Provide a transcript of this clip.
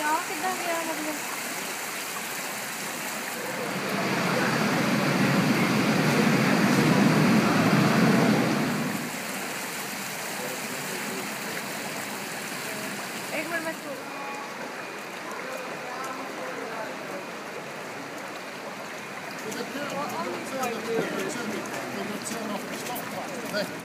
ਆ ਕਿੱਦਾਂ ਗਿਆ ਮਤਲਬ एक मिनट में Turn off the stop button.